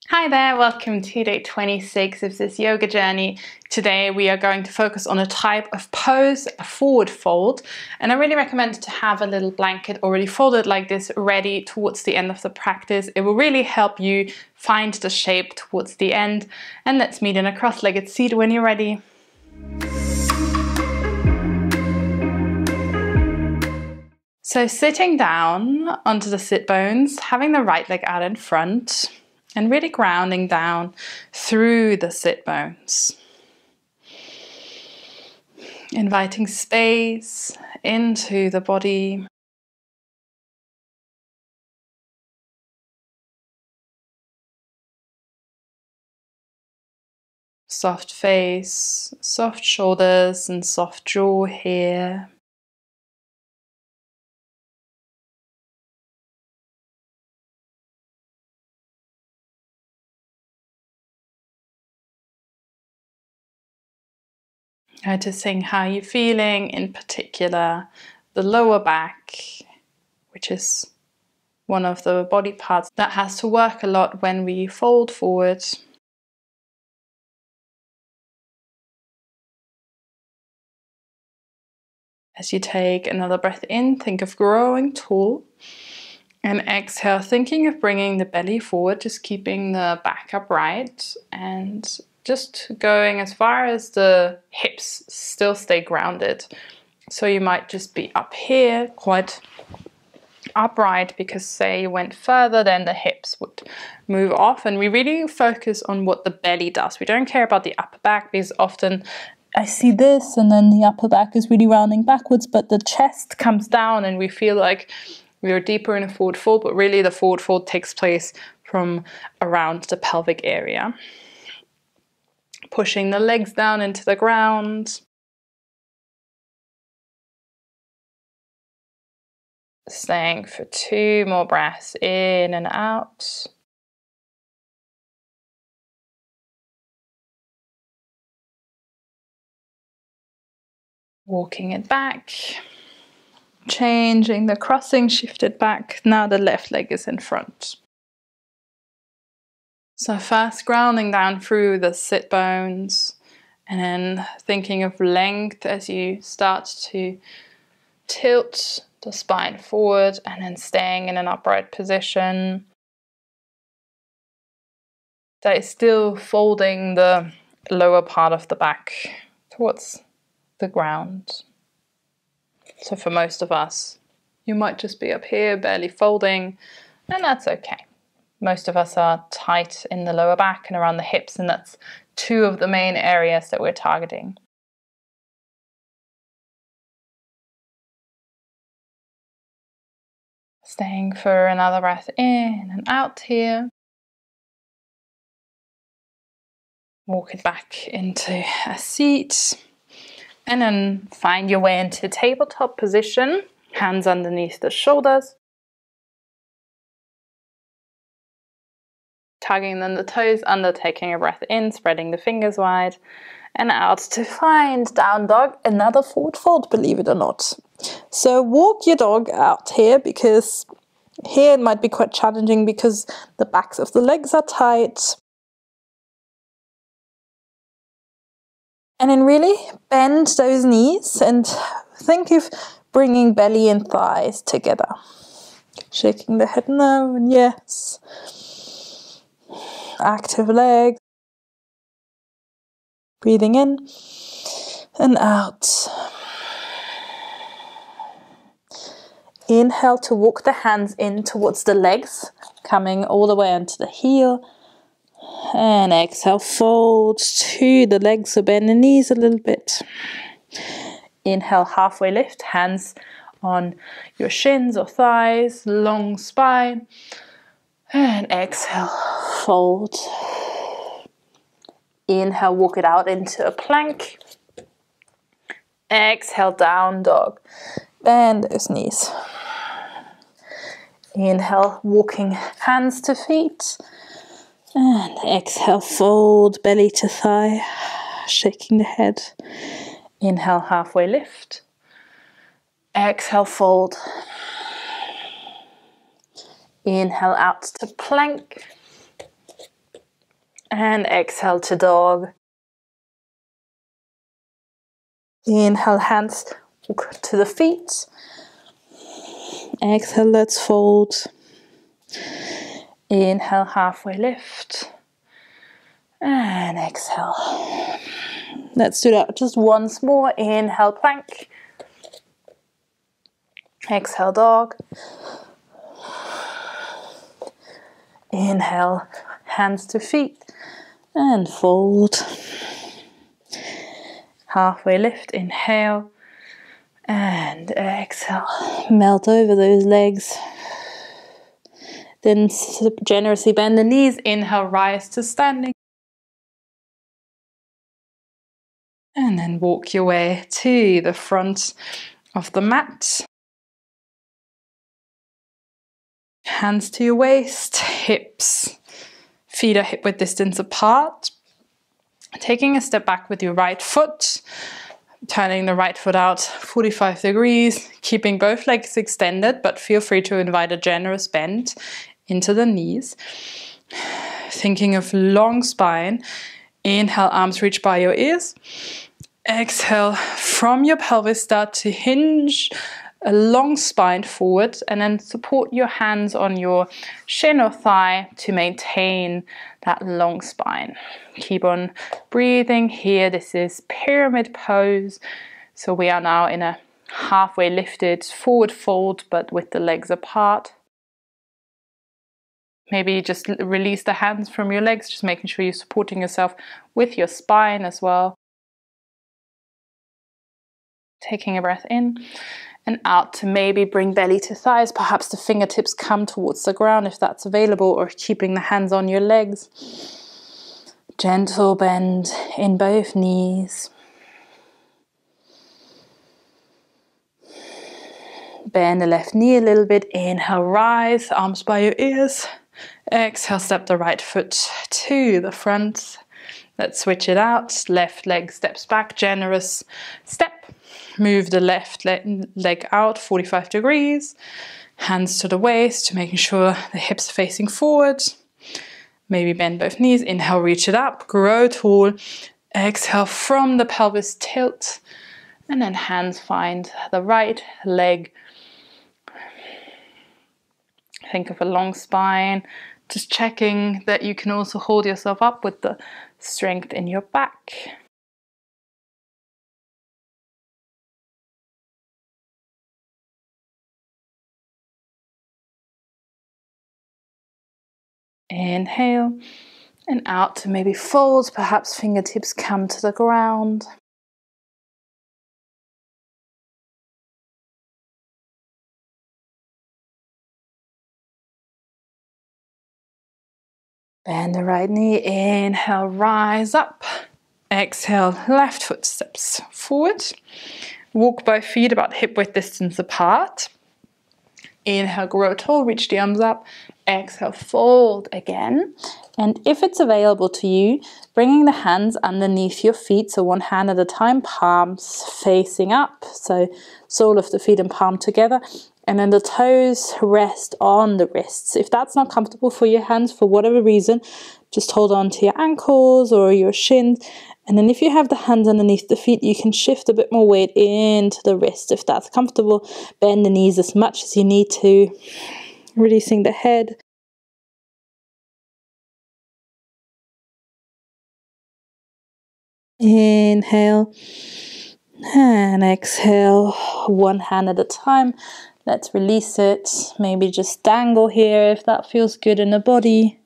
Hi there, welcome to day 26 of this yoga journey. Today we are going to focus on a type of pose, a forward fold, and I really recommend to have a little blanket already folded like this ready towards the end of the practice. It will really help you find the shape towards the end. And let's meet in a cross-legged seat when you're ready. So sitting down onto the sit bones, having the right leg out in front, and really grounding down through the sit bones. Inviting space into the body. Soft face, soft shoulders and soft jaw here. Noticing how you're feeling, in particular the lower back, which is one of the body parts that has to work a lot when we fold forward. As you take another breath in, think of growing tall. And exhale, thinking of bringing the belly forward, just keeping the back upright and just going as far as the hips still stay grounded. So you might just be up here, quite upright, because say you went further, then the hips would move off. And we really focus on what the belly does. We don't care about the upper back, because often I see this and then the upper back is really rounding backwards, but the chest comes down and we feel like we are deeper in a forward fold, but really the forward fold takes place from around the pelvic area. Pushing the legs down into the ground. Staying for 2 more breaths in and out. Walking it back. Changing the crossing, shift it back. Now the left leg is in front. So first grounding down through the sit bones and then thinking of length as you start to tilt the spine forward and then staying in an upright position. That is still folding the lower part of the back towards the ground. So for most of us, you might just be up here, barely folding, and that's okay. Most of us are tight in the lower back and around the hips, and that's 2 of the main areas that we're targeting. Staying for another breath in and out here. Walk it back into a seat. And then find your way into tabletop position. Hands underneath the shoulders. Tugging then the toes under, taking a breath in, spreading the fingers wide. And out to find down dog, another forward fold, believe it or not. So walk your dog out here, because here it might be quite challenging because the backs of the legs are tight. And then really bend those knees and think of bringing belly and thighs together. Shaking the head no and yes. Active legs. Breathing in and out. Inhale to walk the hands in towards the legs, coming all the way onto the heel. And exhale, fold to the legs, so bend the knees a little bit. Inhale, halfway lift, hands on your shins or thighs, long spine. And exhale, fold. Inhale, walk it out into a plank. Exhale, down dog. Bend those knees. Inhale, walking hands to feet. And exhale, fold, belly to thigh, shaking the head. Inhale, halfway lift. Exhale, fold. Inhale out to plank. And exhale to dog. Inhale, hands walk to the feet. Exhale, let's fold. Inhale, halfway lift. And exhale. Let's do that just once more. Inhale, plank. Exhale, dog. Inhale, hands to feet. And fold. Halfway lift, inhale. And exhale. Melt over those legs. Then generously bend the knees. Inhale, rise to standing. And then walk your way to the front of the mat. Hands to your waist, hips, feet are hip-width distance apart. Taking a step back with your right foot, turning the right foot out 45 degrees, keeping both legs extended, but feel free to invite a generous bend into the knees. Thinking of long spine. Inhale, arms reach by your ears. Exhale, from your pelvis start to hinge a long spine forward, and then support your hands on your shin or thigh to maintain that long spine. Keep on breathing here. This is pyramid pose. So we are now in a halfway lifted forward fold, but with the legs apart. Maybe just release the hands from your legs, just making sure you're supporting yourself with your spine as well. Taking a breath in and out to maybe bring belly to thighs. Perhaps the fingertips come towards the ground if that's available, or keeping the hands on your legs. Gentle bend in both knees. Bend the left knee a little bit. Inhale, rise, arms by your ears. Exhale, step the right foot to the front. Let's switch it out. Left leg steps back, generous step. Move the left leg out 45 degrees. Hands to the waist, making sure the hips are facing forward. Maybe bend both knees. Inhale, reach it up, grow tall. Exhale, from the pelvis, tilt. And then hands find the right leg. Think of a long spine. Just checking that you can also hold yourself up with the strength in your back. Inhale and out to maybe fold, perhaps fingertips come to the ground. Bend the right knee, inhale, rise up. Exhale, left foot steps forward. Walk both feet about hip-width distance apart. Inhale, grow tall, reach the arms up. Exhale, fold again. And if it's available to you, bringing the hands underneath your feet, so one hand at a time, palms facing up, so sole of the feet and palm together. And then the toes rest on the wrists. If that's not comfortable for your hands for whatever reason, just hold on to your ankles or your shins. And then if you have the hands underneath the feet, you can shift a bit more weight into the wrist if that's comfortable. Bend the knees as much as you need to, releasing the head. Inhale and exhale, one hand at a time. Let's release it. Maybe just dangle here if that feels good in the body.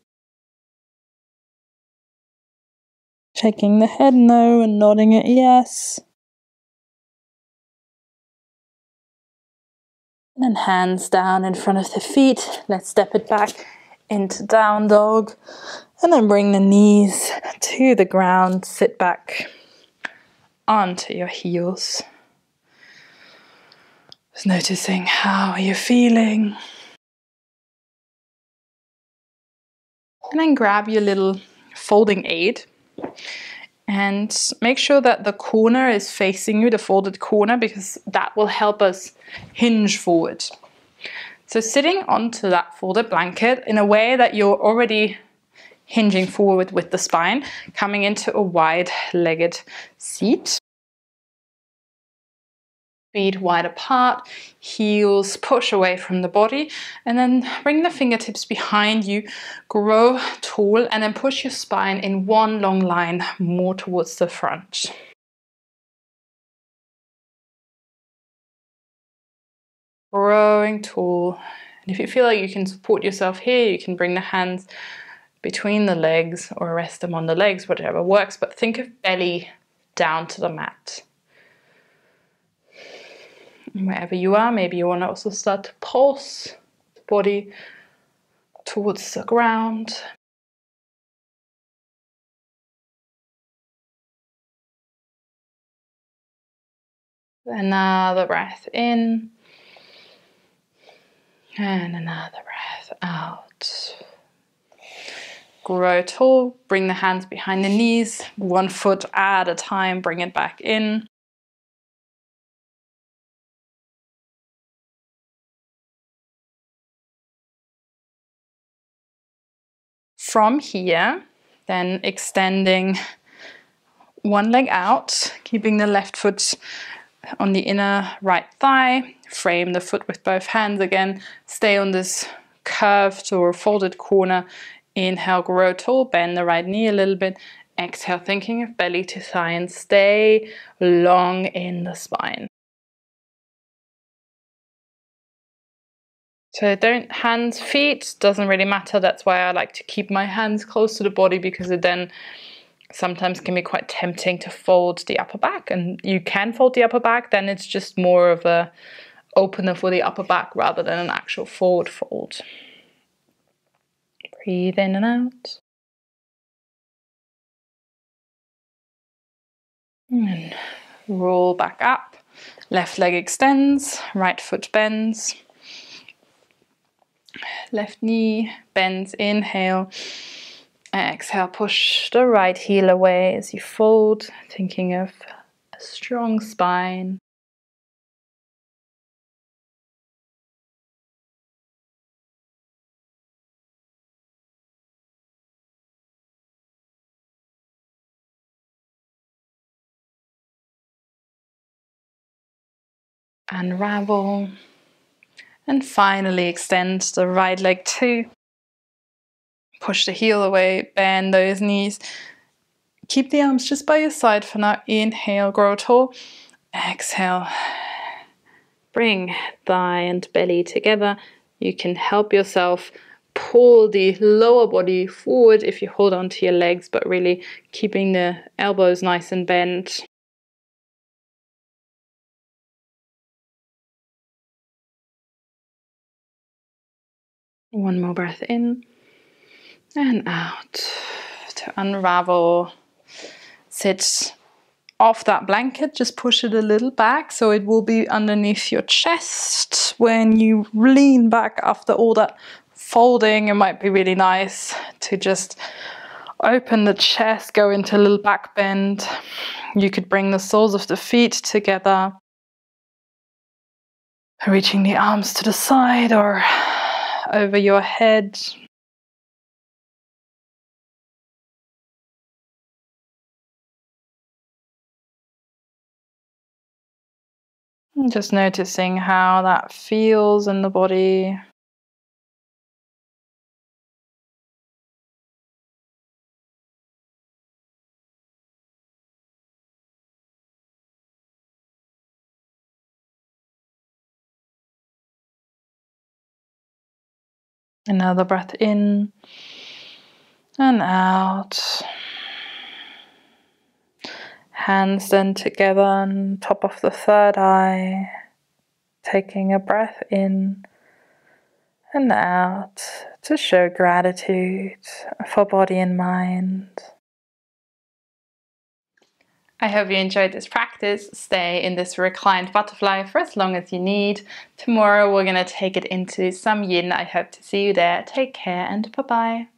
Checking the head no and nodding it yes. And then hands down in front of the feet. Let's step it back into down dog. And then bring the knees to the ground. Sit back onto your heels. Just noticing how you're feeling. And then grab your little folding aid. And make sure that the corner is facing you, the folded corner, because that will help us hinge forward. So sitting onto that folded blanket in a way that you're already hinging forward with the spine, coming into a wide-legged seat. Feet wide apart, heels push away from the body, and then bring the fingertips behind you, grow tall, and then push your spine in one long line more towards the front. Growing tall. And if you feel like you can support yourself here, you can bring the hands between the legs or rest them on the legs, whatever works, but think of belly down to the mat. Wherever you are, maybe you want to also start to pulse the body towards the ground. Another breath in and another breath out. Grow tall, bring the hands behind the knees, one foot at a time, bring it back in. From here, then extending one leg out, keeping the left foot on the inner right thigh, frame the foot with both hands again, stay on this curved or folded corner. Inhale, grow tall, bend the right knee a little bit. Exhale, thinking of belly to thigh, and stay long in the spine. So don't hands, feet, doesn't really matter. That's why I like to keep my hands close to the body, because it then sometimes can be quite tempting to fold the upper back, and you can fold the upper back, then it's just more of a opener for the upper back rather than an actual forward fold. Breathe in and out. And roll back up. Left leg extends, right foot bends. Left knee bends, inhale. Exhale, push the right heel away as you fold, thinking of a strong spine. Unravel. And finally extend the right leg too. Push the heel away, bend those knees. Keep the arms just by your side for now. Inhale, grow tall. Exhale. Bring thigh and belly together. You can help yourself pull the lower body forward if you hold on to your legs, but really keeping the elbows nice and bent. One more breath in and out. To unravel, sit off that blanket, just push it a little back so it will be underneath your chest. When you lean back after all that folding, it might be really nice to just open the chest, go into a little back bend. You could bring the soles of the feet together, reaching the arms to the side or over your head. And just noticing how that feels in the body. Another breath in and out. Hands then together on top of the third eye. Taking a breath in and out to show gratitude for body and mind. I hope you enjoyed this practice. Stay in this reclined butterfly for as long as you need. Tomorrow we're going to take it into some yin. I hope to see you there. Take care and bye-bye.